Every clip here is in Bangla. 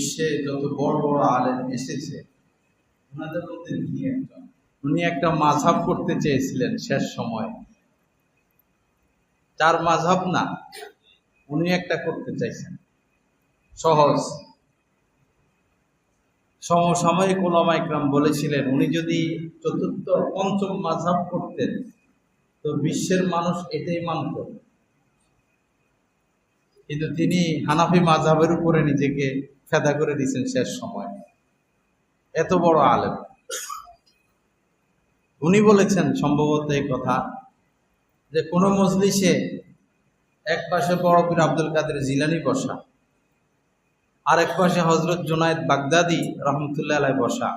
বিশ্বে যত বড় বড় আলেম এসেছে ওনাদের মধ্যে উনি একটা মাযহাব করতে চেয়েছিলেন শেষ সময়ে। চার মাযহাব না, উনি একটা করতে চাইছেন সহজ। সমসাময়িক উলামা ইকরাম বলেছিলেন উনি যদি চতুর্থ পঞ্চম মাযহাব করতেন তো বিশ্বের মানুষ এটাই মানত, কিন্তু তিনি হানাফি মাযহাবের উপরে নিজেকে ফেদা করে দিয়েছেন শেষ সময়। এত বড় আলেম উনি বলেছেন সম্ভবত এই কথা যে কোনো মজলিসে এক পাশে বড় পীর আব্দুল কাদের জিলানী বসা, আরেক পাশে হযরত জুনায়েদ বাগদাদি রহমতুল্লাহ আলাইহি বসা,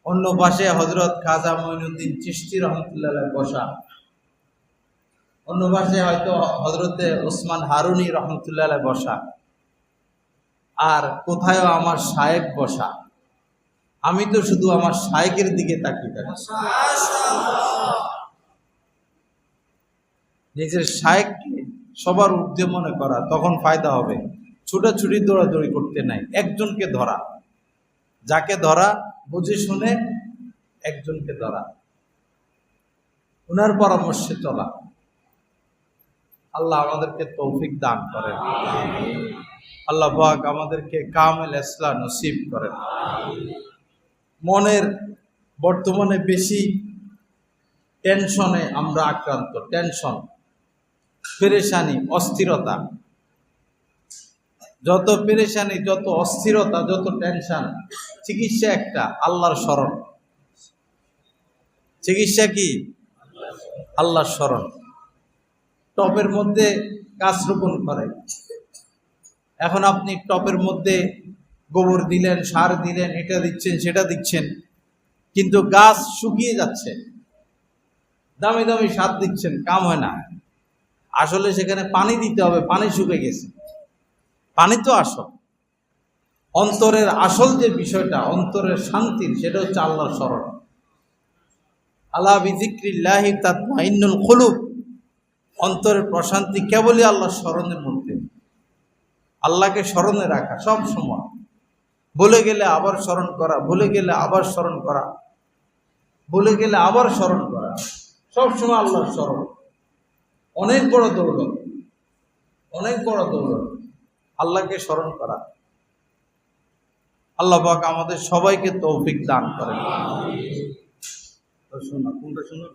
অন্য পাশে হযরত খাজা মঈনুদ্দিন চিশতি রহমতুল্লাহ আলাইহি বসা, অন্য পাশে হয়তো হযরতে ওসমান হারুনি রহমতুল্লাহ আলাইহি বসা, আর কোথায়ও আমার শায়েখ বসা। আমি তো শুধু আমার শায়েখের দিকে তাকিয়ে থাকি। নিজের শায়েখকে সবার ঊর্ধ্বে মনে করা, তখন ফায়দা হবে। ছুটাছুটি দৌড়াদৌড়ি করতে নাই, একজনকে ধরা, যাকে ধরা বুঝে শুনে একজনকে ধরা, ওনার পরামর্শে চলা। আল্লাহ আমাদেরকে তৌফিক দান করেন। আল্লাহ পাক আমাদেরকে কামেল ইসলাম নসিব করেন। মনের বর্তমানে বেশি টেনশনে আমরা আক্রান্ত, টেনশন, পেরেশানি, অস্থিরতা। যত পেরেশানি, যত অস্থিরতা, যত টেনশন, চিকিৎসা একটা, আল্লাহর স্মরণ। চিকিৎসা কি? আল্লাহর স্মরণ। টপের মধ্যে গাছ রোপণ করে, এখন আপনি টপের মধ্যে গোবর দিলেন, সার দিলেন, এটা দিচ্ছেন, সেটা দিচ্ছেন, কিন্তু গাছ শুকিয়ে যাচ্ছে। দামি দামি সার দিচ্ছেন, কাম হয় না। আসলে সেখানে পানি দিতে হবে, পানি শুকিয়ে গেছে। পানি তো আসল, অন্তরের আসল যে বিষয়টা, অন্তরের শান্তির, সেটা হচ্ছে আল্লাহর স্মরণ। আলা বিযিক্রিল্লাহি তাতমাইন্নুল কুলুব। অন্তরের প্রশান্তি কেবলই আল্লাহর স্মরণের মধ্যে। আল্লাহকে স্মরণে রাখা সব সময়, ভুলে গেলে আবার স্মরণ করা, ভুলে গেলে আবার স্মরণ করা, ভুলে গেলে আবার স্মরণ করা, সব সময় আল্লাহর স্মরণ। অনেক বড় দৌলত, অনেক বড় দৌলত আল্লাহকে স্মরণ করা। আল্লাহ পাক আমাদের সবাইকে তৌফিক দান করেন। শোনা কোনটা শোনা।